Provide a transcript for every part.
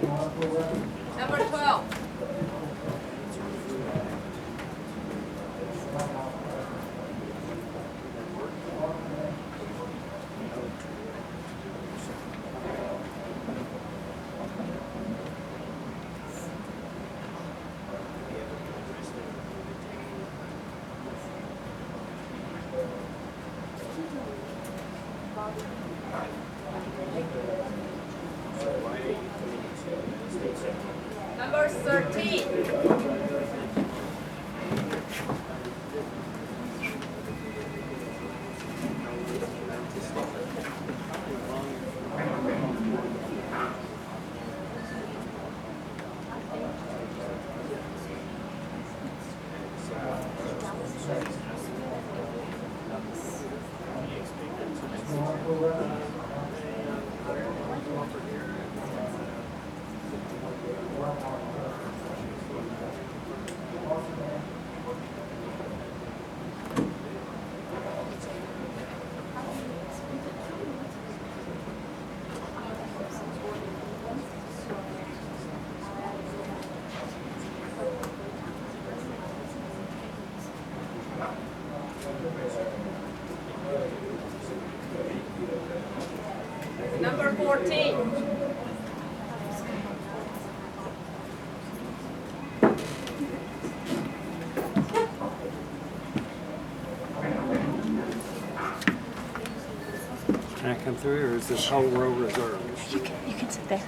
Number 12. Number 13. Number 14. Can I come through, or is this whole row reserved? You can sit there.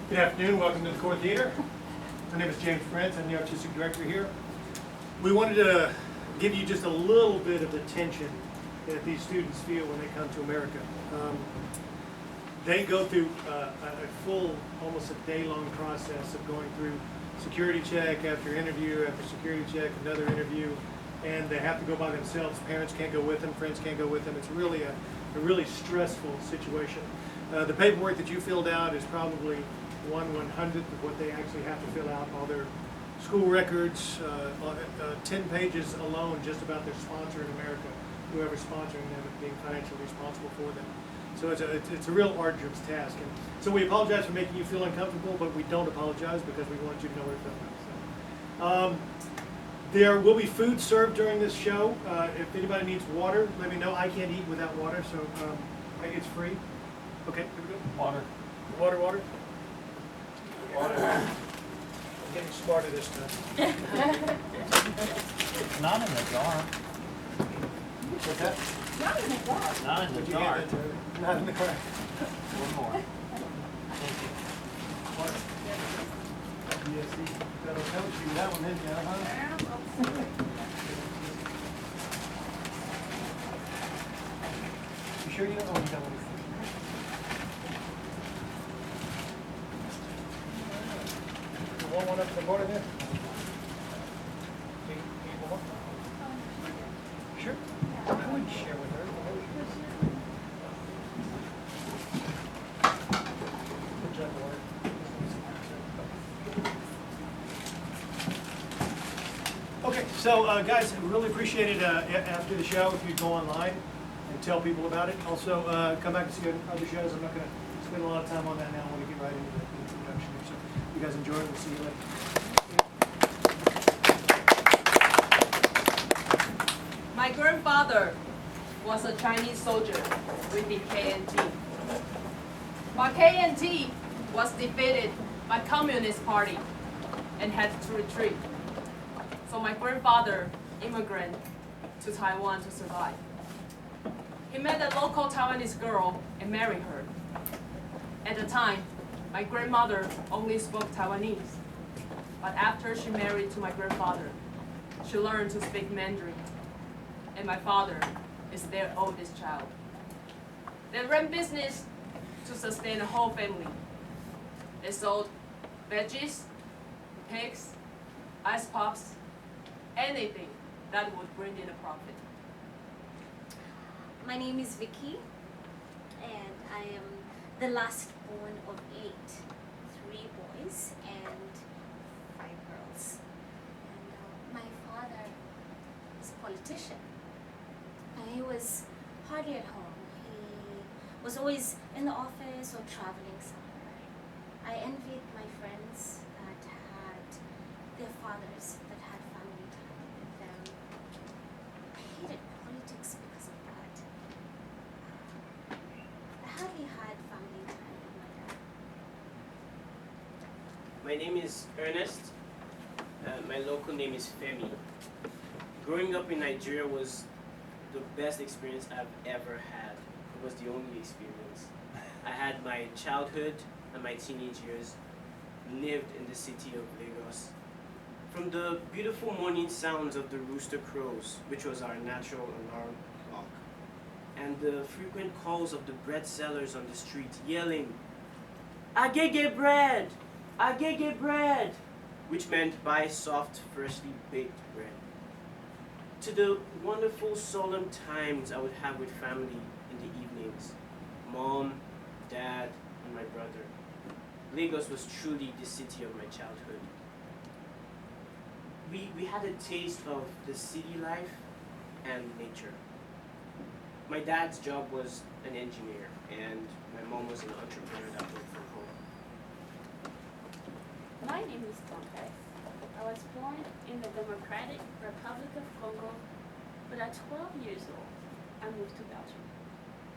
Good afternoon, welcome to the Core Theater. My name is James Prince, I'm the artistic director here. We wanted to give you just a little bit of the tension that these students feel when they come to America. They go through a full, almost a day-long process of going through security check after interview, after security check, another interview, and they have to go by themselves. Parents can't go with them, friends can't go with them. It's really a really stressful situation. The paperwork that you filled out is probably 1/100th of what they actually have to fill out, all their school records, 10 pages alone just about their sponsor in America, whoever's sponsoring them and being financially responsible for them. So it's a real arduous task. And so we apologize for making you feel uncomfortable, but we don't apologize because we want you to know what it feels like. There will be food served during this show. If anybody needs water, let me know. I can't eat without water, so it's free. Okay, here we go. Water. Water. Water. I'm getting smarter this time. It's not in the dark. What's that? Not in the dark. Not in Would the you dark. hand it to- Not in the car. One more. Thank you. Water. Yes, see, that'll help you. That one, didn't you, huh? You sure you don't? Oh, you got one. You want one up to the border there? Do you want one? Sure. I wouldn't share with her. So, guys, I really appreciate it after the show if you go online and tell people about it. Also, come back and see other shows. I'm not going to spend a lot of time on that now. I want to get right into the introduction here. So, you guys enjoy it. We'll see you later. My grandfather was a Chinese soldier with the KNT. But KNT was defeated by Communist Party and had to retreat. So my grandfather immigrated to Taiwan to survive. He met a local Taiwanese girl and married her. At the time, my grandmother only spoke Taiwanese. But after she married to my grandfather, she learned to speak Mandarin. And my father is their oldest child. They ran business to sustain the whole family. They sold veggies, pigs, ice pops, anything that would bring in a profit. My name is Vicky, and I am the last born of 8, 3 boys and 5 girls. And my father is a politician. And he was hardly at home. He was always in the office or traveling somewhere. I envied my friends that had their fathers that had family time with them. I hated politics because of that. I hardly had family time with my dad. My name is Ernest. My local name is Femi. Growing up in Nigeria was the best experience I've ever had. It was the only experience. I had my childhood and my teenage years lived in the city of Lagos. From the beautiful morning sounds of the rooster crows, which was our natural alarm clock, and the frequent calls of the bread sellers on the street yelling, "Agege bread! Agege bread!" which meant buy soft, freshly baked bread. To the wonderful solemn times I would have with family in the evenings, mom, dad, and my brother. Lagos was truly the city of my childhood. We had a taste of the city life and nature. My dad's job was an engineer, and my mom was an entrepreneur that worked from home. My name is Tendresse. I was born in the Democratic Republic of Congo, but at 12 years old, I moved to Belgium.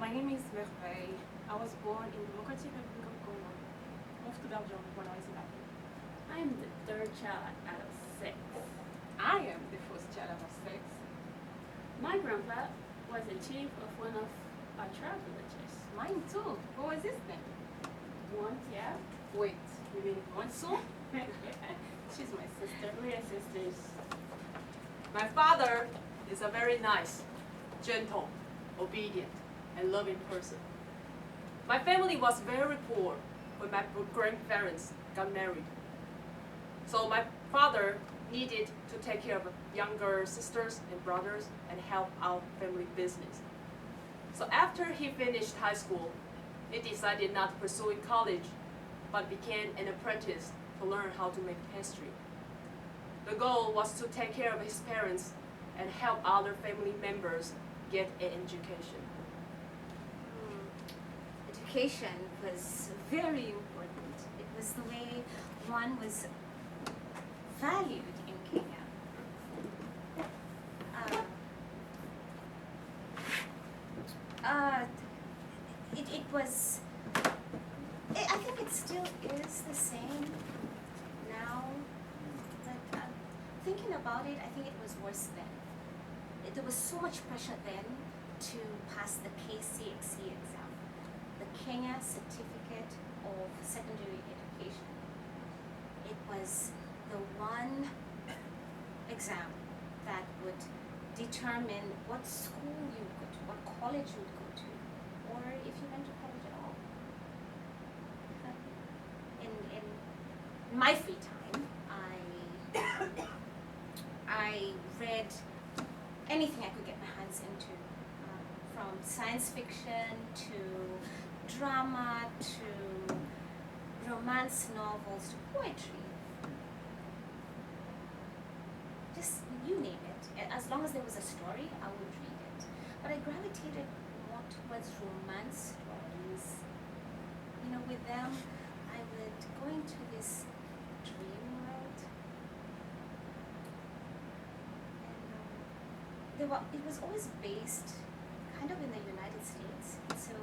My name is Merveille. I was born in the Democratic Republic of Congo. Moved to Belgium when I was 11. I am the third child out of 6. I am the first child of 6. My grandpa was the chief of one of our tribe villages. Mine too. Who is this then? One, yeah. Wait, you mean Amundson? She's my sister. We are sisters. My father is a very nice, gentle, obedient, and loving person. My family was very poor when my grandparents got married. So my father needed to take care of younger sisters and brothers and help out family business. So after he finished high school, he decided not to pursue college, but became an apprentice to learn how to make pastry. The goal was to take care of his parents and help other family members get an education. Education was very important. It was the way one was valued in Kenya. It was, I think it still is the same now, but thinking about it, I think it was worse then. There was so much pressure then to pass the KCXE exam, the Kenya Certificate of Secondary Education. It was the one exam that would determine what school you would go to, what college you would go to, or if you went to college at all. In my free time, I read anything I could get my hands into, from science fiction to drama to romance novels to poetry. Just you name it. As long as there was a story, I would read it. But I gravitated more towards romance stories. You know, with them, I would go into this dream world. And it was always based kind of in the United States. So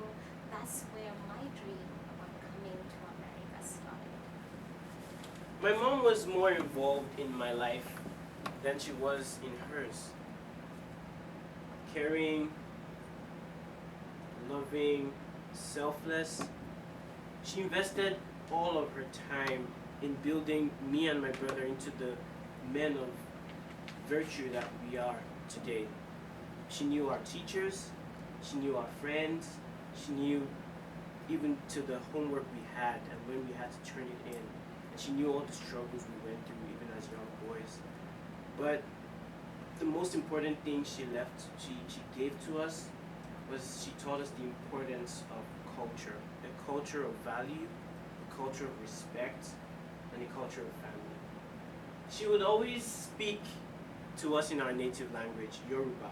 that's where my dream about coming to America started. My mom was more involved in my life than she was in hers. Caring, loving, selfless. She invested all of her time in building me and my brother into the men of virtue that we are today. She knew our teachers, she knew our friends, she knew even to the homework we had and when we had to turn it in. And she knew all the struggles we went through even as young boys. But the most important thing she gave to us was she taught us the importance of culture, a culture of value, a culture of respect, and a culture of family. She would always speak to us in our native language, Yoruba.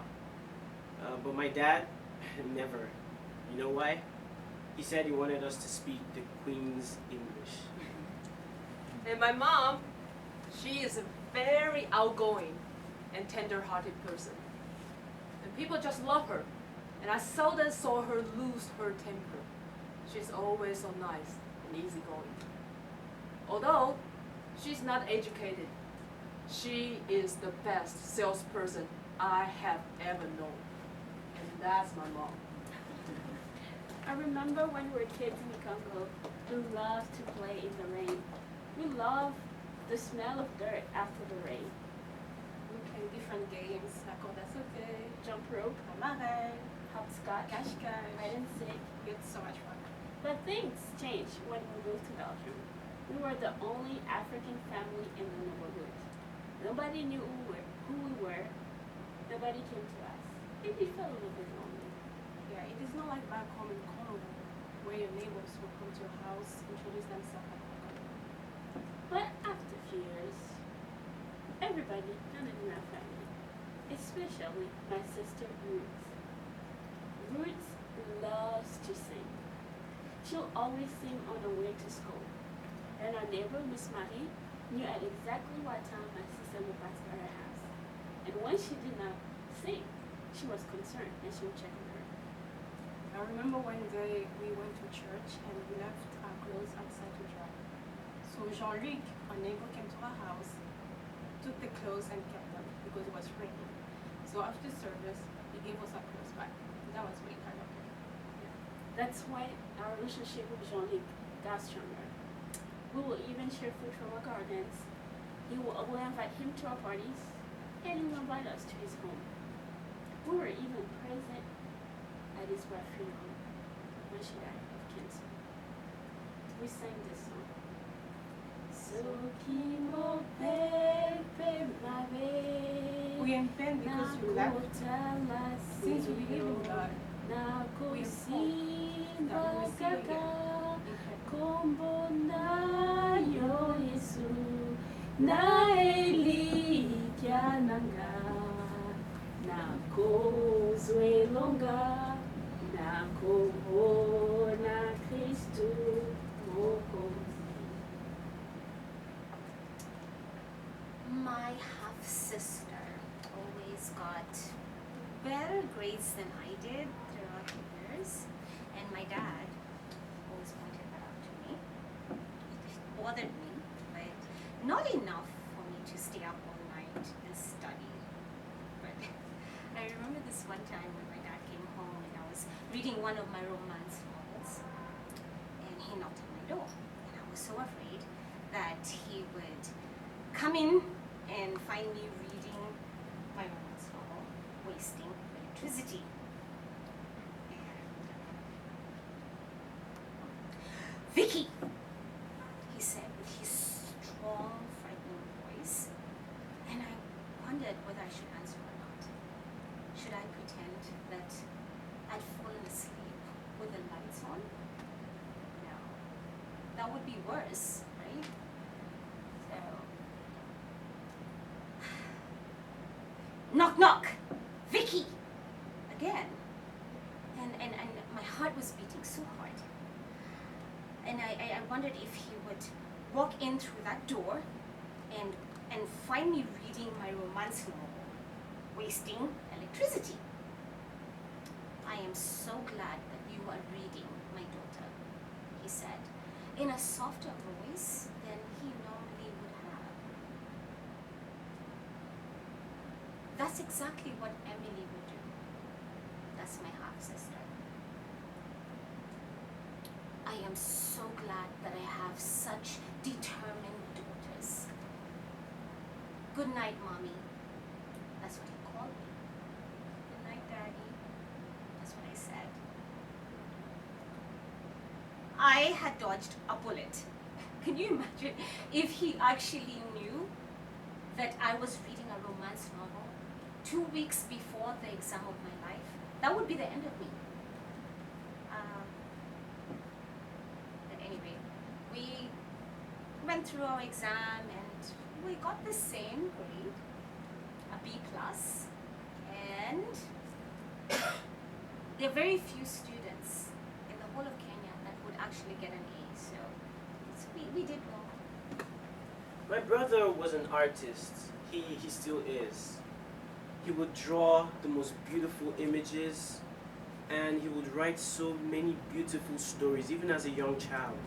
But my dad, never. You know why? He said he wanted us to speak the Queen's English. And my mom, she is a very outgoing and tender-hearted person. And people just love her. And I seldom saw her lose her temper. She's always so nice and easygoing. Although she's not educated, she is the best salesperson I have ever known. And that's my mom. I remember when we were kids in Congo, we loved to play in the rain. We loved the smell of dirt after the rain. We play different games, like Tendresse, Jump rope, Merveille, hopscotch, cache-cache. hide and seek. We had so much fun. But things changed when we moved to Belgium. We were the only African family in the neighborhood. Nobody knew who we were. Nobody came to us. And we felt a little bit lonely. Yeah, it is not like back home in Congo, where your neighbors will come to your house, introduce themselves like welcome. But after a few years, everybody found it in our family, especially my sister Ruth. Ruth loves to sing. She'll always sing on her way to school. And our neighbor, Miss Marie, knew at exactly what time my sister would pass by her house. And when she did not sing, she was concerned and she would check on her. I remember one day we went to church and we left our clothes outside to dry. So Jean-Luc, our neighbor, came to our house, took the clothes and kept them because it was raining. So after service, he gave us our clothes back. That was really kind of him. That's why our relationship with Jean-Luc got stronger. We will even share food from our gardens. We'll invite him to our parties, and he will invite us to his home. We were even present at his wife's funeral when she died of cancer. We sang this song. Soki mo pepe mabe. We in pain because you left. Since we believe in God, Na we hope kusimba that we will see you kaka again in heaven. kombo na yo Yesu na elikya nanga na kozwe longa na kobona Kristu mokozi. My half-sister always got better grades than I did throughout the years, and my dad always pointed that out to me. It bothered me, but not enough for me to stay up all night and study. But I remember this one time when my dad came home and I was reading one of my romance novels, and he knocked on my door, and I was so afraid that he would come in and find me reading my romance novel, wasting electricity. Vicky, he said with his strong, frightening voice, and I wondered whether I should answer or not. Should I pretend that I'd fallen asleep with the lights on? No, that would be worse, right? So Knock, knock. Vicky. Again. And my heart was beating so hard. And I wondered if he would walk in through that door and find me reading my romance novel, wasting electricity. I am so glad that you are reading, my daughter, he said, in a softer voice than he normally would have. That's exactly what Emily would do. That's my half-sister. I am so glad that I have such determined daughters. Good night, Mommy. That's what he called me. Good night, Daddy. That's what I said. I had dodged a bullet. Can you imagine if he actually knew that I was reading a romance novel 2 weeks before the exam of my life? That would be the end of me. But anyway, we went through our exam and we got the same grade, a B+, and there are very few students in the whole of Kenya that would actually get an A, so we did well. My brother was an artist. He still is. He would draw the most beautiful images, and he would write so many beautiful stories, even as a young child.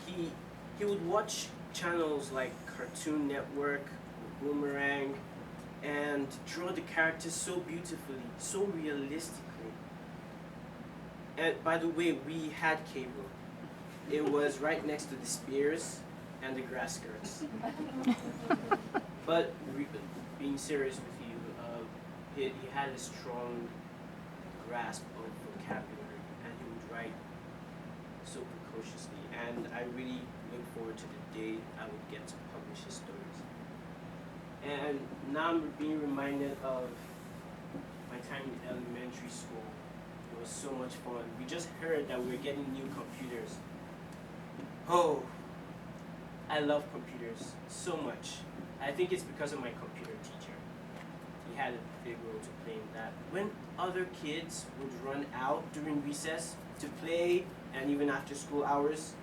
He would watch channels like Cartoon Network, Boomerang, and draw the characters so beautifully, so realistically. And by the way, we had cable. It was right next to the spears and the grass skirts. But being serious with you, he had a strong grasp of vocabulary, and he would write so precociously. And I really look forward to the day I would get to publish his stories. And now I'm being reminded of my time in elementary school. It was so much fun. We just heard that we're getting new computers. Oh, I love computers so much. I think it's because of my computer teacher. He had a big role to play in that. When other kids would run out during recess to play and even after school hours,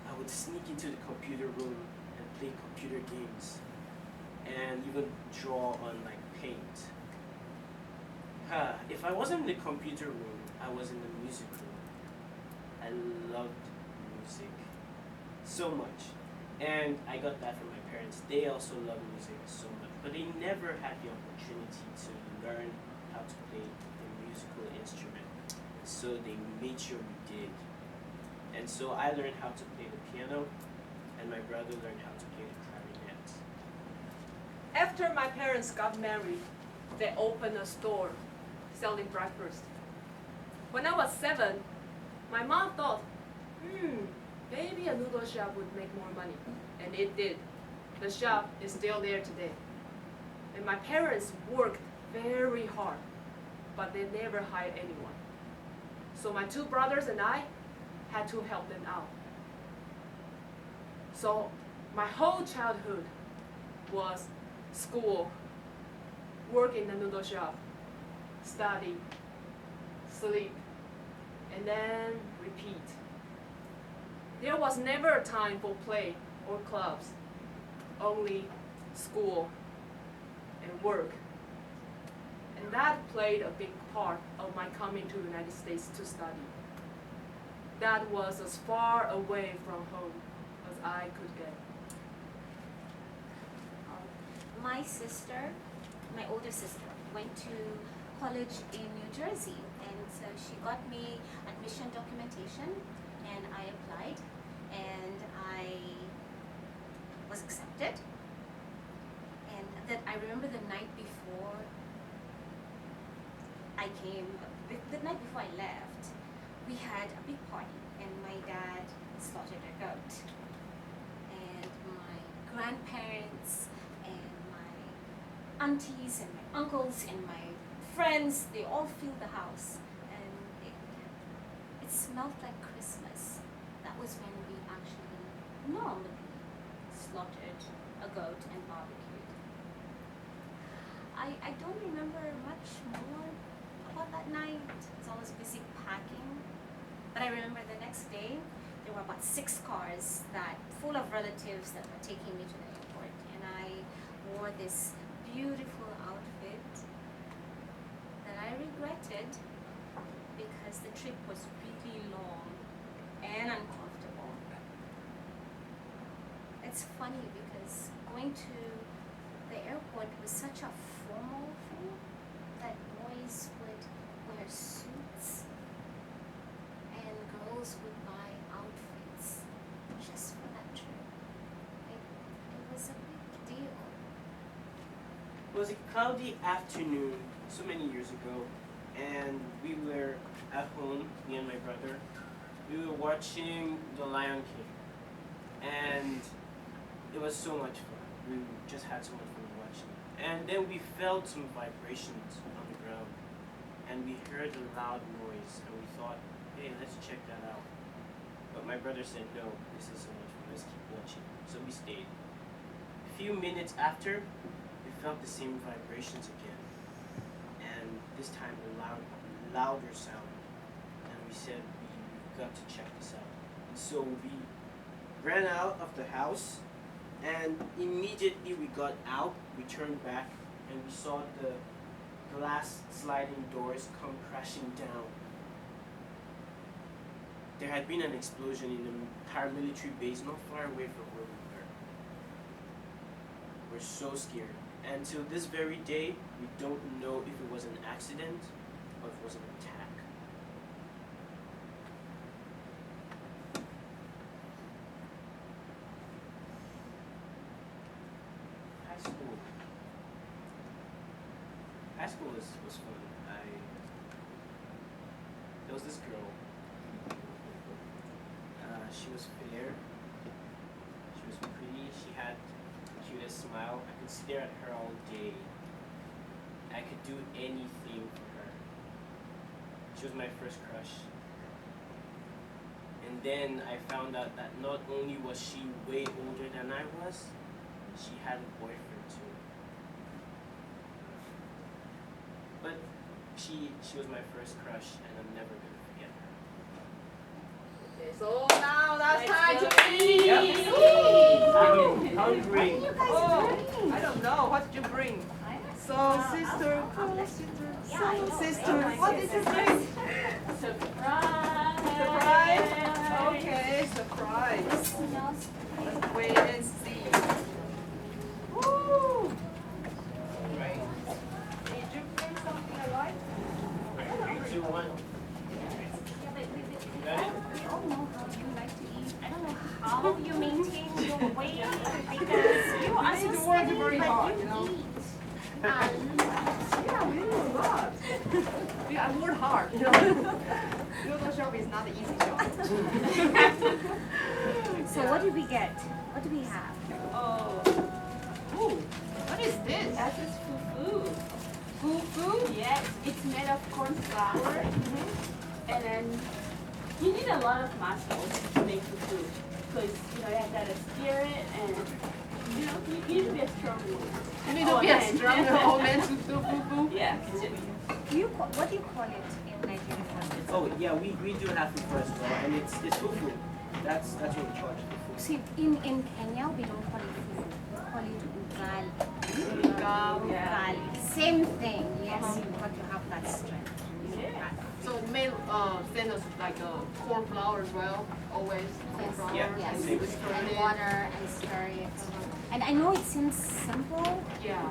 I would sneak into the computer room and play computer games and even draw on like paint. If I wasn't in the computer room, I was in the music room. I loved music so much. And I got that from my parents. They also love music so much, but they never had the opportunity to learn how to play a musical instrument. So they made sure we did. And so I learned how to play the piano, and my brother learned how to play the clarinet. After my parents got married, they opened a store selling breakfast. When I was 7, my mom thought, maybe a noodle shop would make more money. And it did. The shop is still there today. And my parents worked very hard, but they never hired anyone. So my 2 brothers and I had to help them out. So my whole childhood was school, work in the noodle shop, study, sleep, and then repeat. There was never a time for play or clubs, only school and work. And that played a big part of my coming to the United States to study. That was as far away from home as I could get. My sister, my older sister, went to college in New Jersey, and so she got me admission documentation, and I applied, and I was accepted. And that I remember the night before I came, the night before I left, we had a big party, and my dad slaughtered a goat, and my grandparents and my aunties and my uncles and my friends, they all filled the house, and it smelled like Christmas. That was when we actually normally slaughtered a goat and barbecued. I don't remember much more about that night. I was always busy packing. But I remember the next day, there were about 6 cars full of relatives that were taking me to the airport. And I wore this beautiful outfit that I regretted because the trip was really long and uncomfortable. It's funny because going to the airport was such a formal thing that boys would wear suits and girls would buy outfits just for that trip. It was a big deal. It was a cloudy afternoon so many years ago, and we were at home, me and my brother. We were watching The Lion King, and it was so much fun. We just had so much fun watching it. And then we felt some vibrations on the ground, and we heard a loud noise, and we thought, hey, let's check that out. But my brother said, no, this is so much fun, let's keep watching. So we stayed. A few minutes after, we felt the same vibrations again, and this time a louder sound. And we said, we've got to check this out. And so we ran out of the house, and immediately we got out, we turned back, and we saw the glass sliding doors come crashing down. There had been an explosion in a paramilitary base not far away from where we were. We're so scared. And till this very day, we don't know if it was an accident or if it was an attack. High school was fun. There was this girl. She was fair. She was pretty. She had the cutest smile. I could stare at her all day. I could do anything for her. She was my first crush. And then I found out that not only was she way older than I was, she had a boyfriend too. But she was my first crush, and I'm never gonna forget her. Okay, so now that's time to Yep. eat. I'm hungry. You guys Oh, I don't know. What did you bring? So, sister, sister, what did you bring? Surprise! Surprise? Okay, surprise. Let's wait and see. Woo! Great. Did you bring something I like? 3, 2, 1. We all know how you like to eat. I don't know how you maintain your weight because you are so You work skinny, very but hard, you you know. eat. Yeah, we do a lot. Yeah, I work hard, you know. Noodle shop is not an easy job. So what did we get? What do we have? Oh. Ooh, what is this? That is fufu. Fufu? Yes, it's made of corn flour. And then you need a lot of muscles to make fufu. Because, you have got to steer it and, you need to be a strong woman. You need to be a strong old man to do fufu? Yeah. What do you call it in Nigeria? Oh yeah, we do have fufu as well, and it's fufu. That's what we call it, fufu. See, in Kenya we don't call it food. We call it ugali. Ugali. Same thing. Yes, you've got to have that strength. Yeah. So it made send us like corn flour as well, always corn Yes, flour. Yeah, yes. same. We stir And it. water and stir it. And I know it seems simple, Yeah.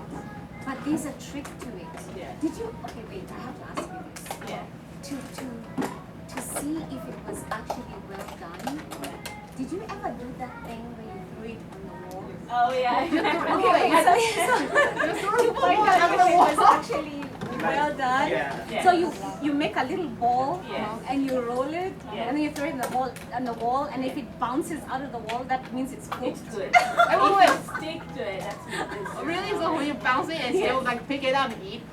but there's a trick to it. Yeah. Did you? Okay, wait. I have to ask you this. Yeah. To see if it was actually well done. Did you ever do that thing where you threw it on the wall? Oh, yeah. Okay, so to find out if it was actually well done. Yeah. So you make a little ball Yes. and you roll it Yes. and then you throw it in the wall and if it bounces out of the wall, that means it's cooked. It's good. Wait. If you stick to it, that's what it is. Really? So when you bounce it and still like pick it up and eat?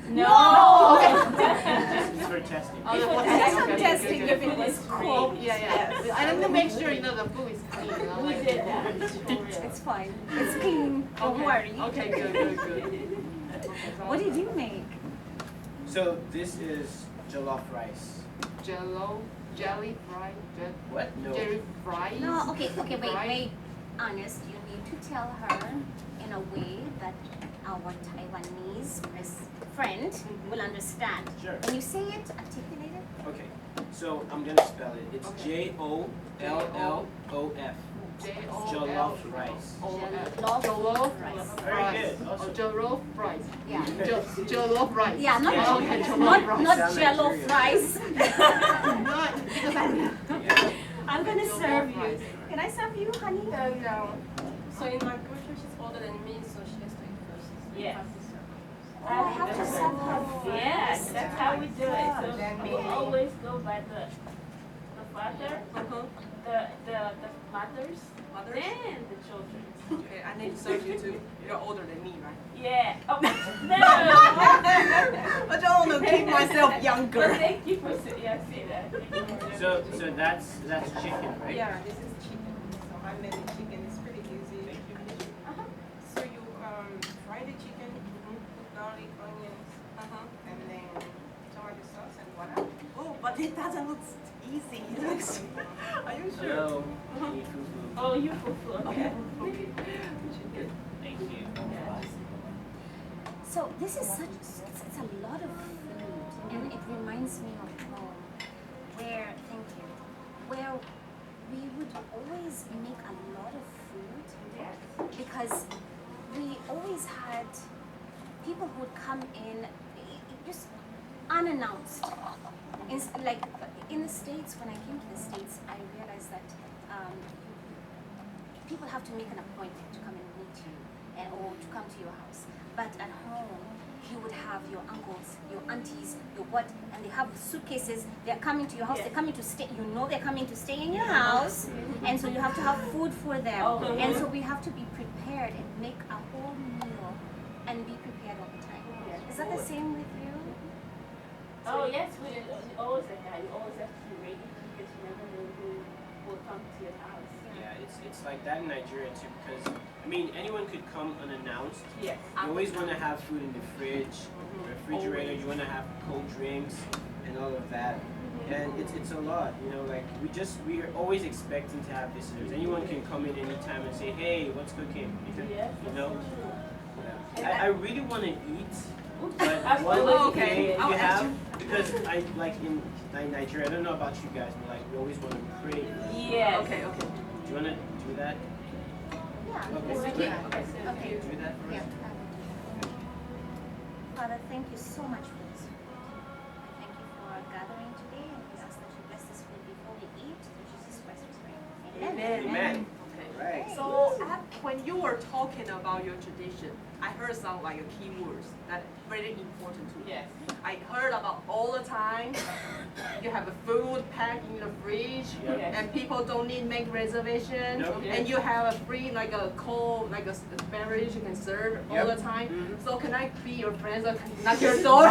No! It's for testing. Oh, That's okay, what okay, testing good, if good. it was It's cooked. great. Yeah. I need to make sure the food is clean. We Like, did that. For real. It's fine. It's clean. Don't worry. Okay, good. What did you make? So this is jollof rice. Jello, jelly fried, What? No. jelly fried. No, okay, Fried. wait. Ernest, you need to tell her in a way that our Taiwanese friend will understand. Sure. When you say it, articulate it. Okay. So I'm gonna spell it. It's Jollof. Jollof rice. Jollof rice. Very good. Awesome. Jollof rice. Yeah. Jollof rice. Yeah, not Okay, not, jollof rice. not Sound jello Nigerian. fries. Not because Yeah. I'm gonna Jollof serve you. rice. Can I serve you, honey? So in my culture, she's older than me, so she has to eat first. Yes. Oh, I have to serve her first. Yes, that's how we do it. So we always go by the father, the mothers, then the children. Okay, I need to serve you too. You're older than me, right? Yeah. Oh, no. I don't want to keep myself Well, younger. thank you for yeah, see that. Thank you for So that's chicken, right? Yeah, this is chicken. So I made the chicken. It's pretty easy. So you fry the chicken, put garlic, onions, and then tomato sauce and voila. Oh, but it doesn't look easy. It looks. Are you sure? Hello. Need fufu. Oh, you fufu. Okay. Thank you. So this is it's a lot of food, and it reminds me of home, where where we would always make a lot of food because we always had people who would come in just unannounced. Like in the States, when I came to the States, I realized that people have to make an appointment to come and meet you or to come to your house. But at home, you would have your uncles, your aunties, your what, and they have suitcases. They're coming to your house. They're coming to stay. You know they're coming to stay in your house, and so you have to have food for them. And so we have to be prepared and make a whole meal and be prepared all the time. Is that the same with you? Oh yes, we always like that. You always have to be ready because you never know who will come to your house. Yeah, it's like that in Nigeria too because I mean anyone could come unannounced. Yes. You always want to have food in the fridge, refrigerator. You want to have cold drinks and all of that. And it's a lot, you know. Like we are always expecting to have visitors. Anyone can come in anytime and say, hey, what's cooking? You know. Yeah. I really want to eat. But one thing you have, because I like in Nigeria, I don't know about you guys, but like we always want to pray. Yes. Okay. Do you want to do that? Yeah. Okay. Okay. Do that for Yeah. us. Father, thank you so much for this food. I thank you for our gathering today, and we ask that you bless this food before we eat. In Jesus Christ's name. Amen. Amen. Okay. Right. So when you were talking about your tradition, I heard some like key words that are very important to me. Yes. I heard about all the time. You have a food packed in the fridge, Yep. and people don't need make reservation. Nope. And you have a free like a cold like a beverage you can serve all Yep. the time. Mhm. So can I be your friend? So can knock your door?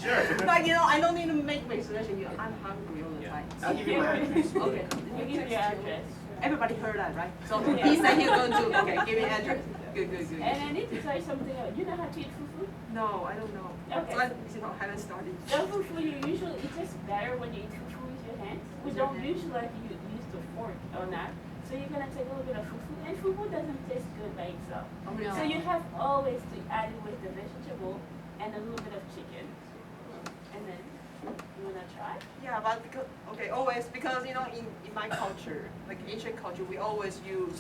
Sure. Like I don't need to make reservation. I'm hungry all the Yeah. time. I'll give you my address. Okay. You give your address. Everybody heard that, right? So Yeah. he said he's going to give me address. Good. And I need to tell you something else. You know how to eat fufu? No, I don't know. Okay. So I haven't started. The fufu you usually it's just better when you eat fufu with your hands. We With your don't hands. usually like you use the fork or not. So you're gonna take a little bit of fufu, and fufu doesn't taste good by itself. Oh, no. So you have always to add it with the vegetable and a little bit of chicken. And then you wanna try? Yeah, but always because in my culture, like Asian culture, we always use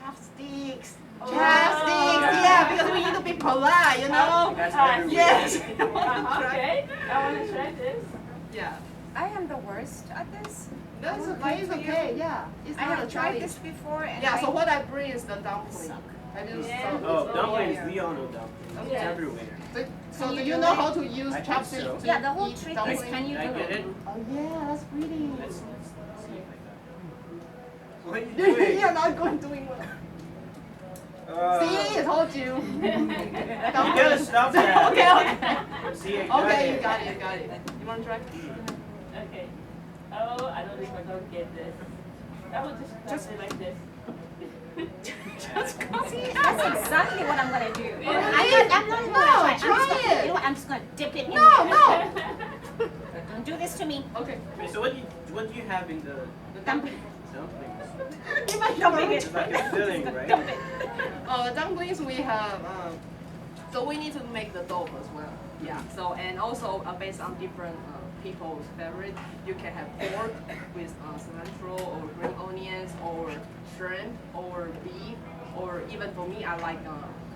chopsticks. Oh. Chopsticks, yeah, because we need to be polite, you know. That's everywhere. Yes. Okay, I wanna try this. Yeah. I am the worst at this. That's okay it's to okay. you. Yeah. It's I not have a tried challenge. this before, and Yeah. So I what I bring is the dumpling. suck. I just Yeah. Oh, dumplings. yeah. We all know dumplings. It's Yeah. everywhere. So Can do you you do know it? how to use I think chopsticks so. to Yeah, the whole eat trick dumplings? is can you Can I do get it? it? Oh yeah, that's pretty. Let's see if I got it. What are you doing? You're not going doing well. See, I told you. You gotta stop that. Okay. See, I got Okay, it. you got it. You want to try? Okay. Oh, I don't think we're gonna get this. I will just it like this. See, that's exactly what I'm gonna do. I'm not even No, gonna try. try it. You know what? I'm just gonna dip it in. No, no. Don't do this to me. Okay. Okay, so what do you have in the Dumpling. dumplings? You might dumping it. It's like a filling, right? Dump it. Dumplings we have. So we need to make the dough as well. Yeah. So and also based on different people's favorite, you can have pork with cilantro or green onions or shrimp or beef or even for me I like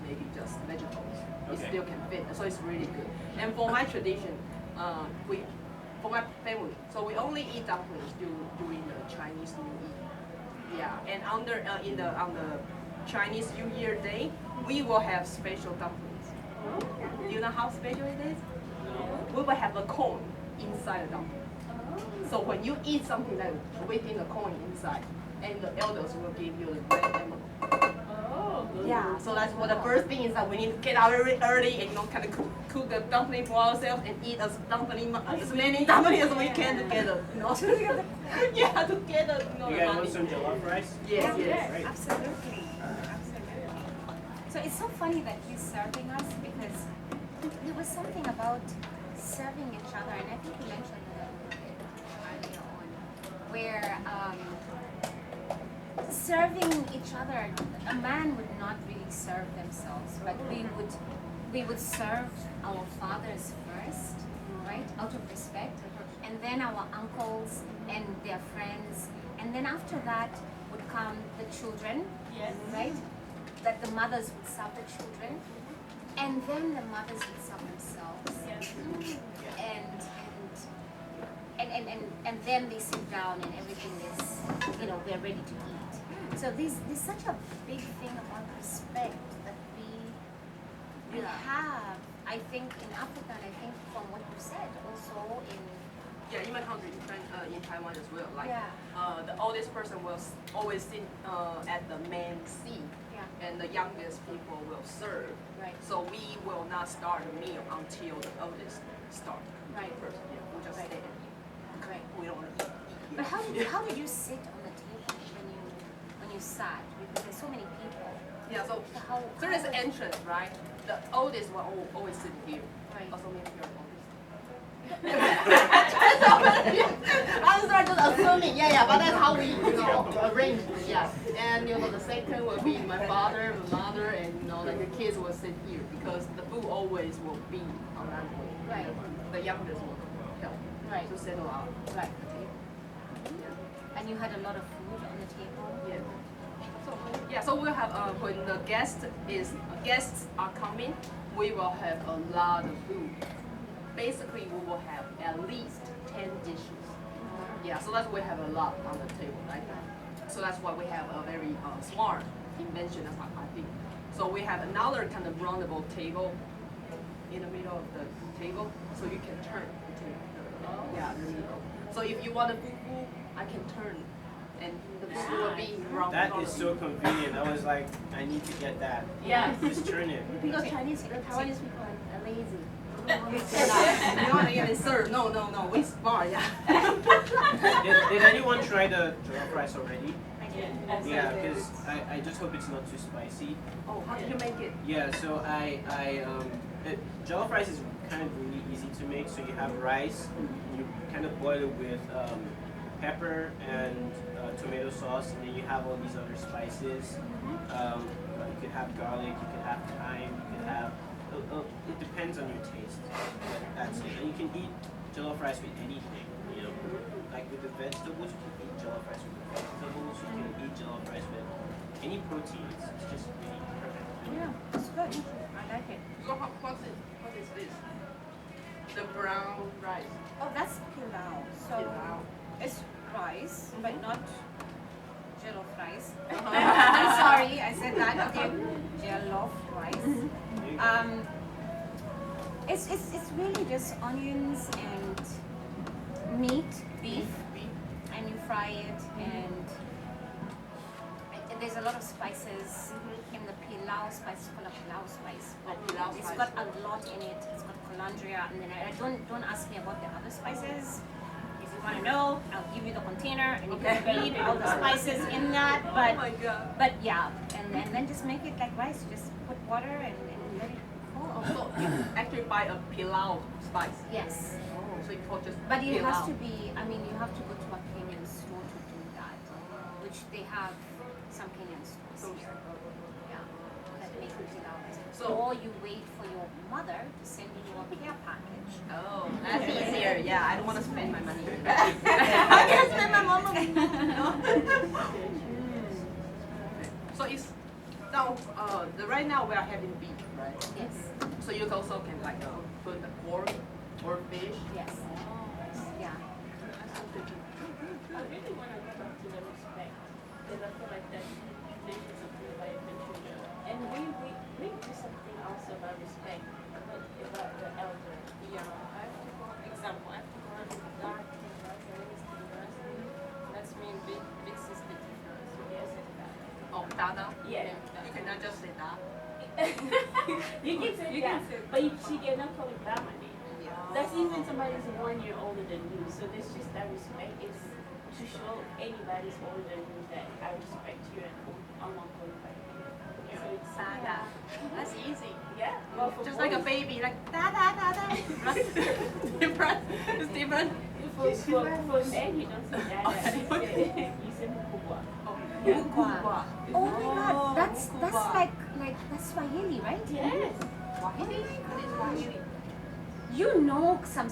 maybe just vegetables. It Okay. still can fit. So it's really good. And for my tradition, for my family, so we only eat dumplings during the Chinese New Year. Yeah, and on the Chinese New Year day, we will have special dumplings. Do you know how special it is? We will have a corn inside the dumpling. So when you eat something like within the corn inside, and the elders will give you the bread envelope. Yeah, so that's what the first thing is that we need to get out very early and kind of cook the dumpling for ourselves and eat as many dumplings as we can together. Yeah, together. You guys want some jollof rice? Yes, yes. Right. Absolutely. So it's so funny that he's serving us because there was something about serving each other, and I think you mentioned it a little bit earlier on, where serving each other, a man would not really serve themselves, but we would serve our fathers first, right, out of respect, and then our uncles and their friends, and then after that would come the children, Yes. right? That the mothers would serve the children, and then the mothers would serve themselves, Yes. and then they sit down and everything is, we're ready to eat. So there's such a big thing about respect that we have, I think, in Africa, and I think from what you said, also in Yeah, in my country, in Taiwan as well. Like Yeah. the oldest person will always sit at the main seat, Yeah. and the youngest people will serve. Right. So we will not start the meal until the oldest start. Right. First, yeah, we just Right. stay there. Right. We don't want to eat. But how did you sit on the table when you sat? Because there's so many people. Yeah, so So how there is an entrance, right? The oldest will always sit here. Right. Also maybe you're oldest. I'm sorry, just assuming. Yeah, but that's how we, arrange it. Yeah, and the second will be my father, my mother, and like the kids will sit here because the food always will be on that way. Right. The youngest will help Right. to settle out. Right. And you had a lot of food on the table. Yeah. So we'll have when the guests are coming, we will have a lot of food. Basically, we will have at least 10 dishes. Yeah, so that's why we have a lot on the table, right? So that's why we have a very smart invention, I think. So we have another kind of roundable table in the middle of the table, so you can turn the table. Yeah, the middle. So if you want a fufu, I can turn, and the fufu will be round. That is so convenient. I was like, I need to get that. Yes. Just turn it. Because Taiwanese people are lazy. You want to even serve? No, we smart, yeah. Did anyone try the jollof rice already? I did. Yeah, because I just hope it's not too spicy. Oh, how did you make it? Yeah, so jollof rice is kind of really easy to make. So you have rice, you kind of boil it with pepper and tomato sauce, and then you have all these other spices. You could have garlic, you could have thyme, you could have. It depends on your taste, but that's it. And you can eat jollof rice with anything, like with the vegetables, you can eat jollof rice with the vegetables, you can eat jollof rice with any proteins. It's just really perfect. Yeah, it's good. I like it. So what is this? The brown rice. Oh, that's pilau. So Pilau. it's rice, but not jollof rice. Uh-huh. I'm sorry, I said that. Okay, jollof rice. It's really just onions and meat, beef, and you fry it, and there's a lot of spices in the pilau spice. It's called a pilau spice. But Pilau it's spice. got a lot in it. It's got calandria, and then don't ask me about the other spices. If you you want to know, I'll give you the container and you can read all the spices in that. Oh But my god. but yeah, and then just make it like rice. Just put water and let it Oh, cool. so you actually buy a pilau spice. Yes. Oh, so you call just But it has pilau. to be, I mean, you have to go to a Kenyan store to do that, which they have some Kenyan stores here. Yeah, that make pilau. So- Or you wait for your mother to send you a care package. Oh, that's easier. Yeah, I don't want to spend my money. I can spend my mom money. So it's now right now we are having beef, right? Yes, So you also can like put the pork or fish. yes, yeah. I really want to go back to the respect because I feel like that this is something about your country. And we do something also about respect, about the elder. Yeah, I have to go, example, I have to go on dark Tendresse, that's mean big sister Tendresse. Yes, and that. Oh, dada. Yeah. You cannot just say that. You can say You that, can say but she cannot call it that money. Yeah. That's even somebody who's 1 year older than you. So there's just that respect. It's to show anybody's older than you that I respect you and I'm not going to fight you. So it's Dada. That's easy. yeah. Well, for Just like a boys, baby, like da da da da. Different. It's different. for men, you don't say that. You say mukubwa. Mukubwa. Oh my God, Oh, that's mukubwa. like that's Swahili, right? Yes. Swahili? What is Swahili? You know some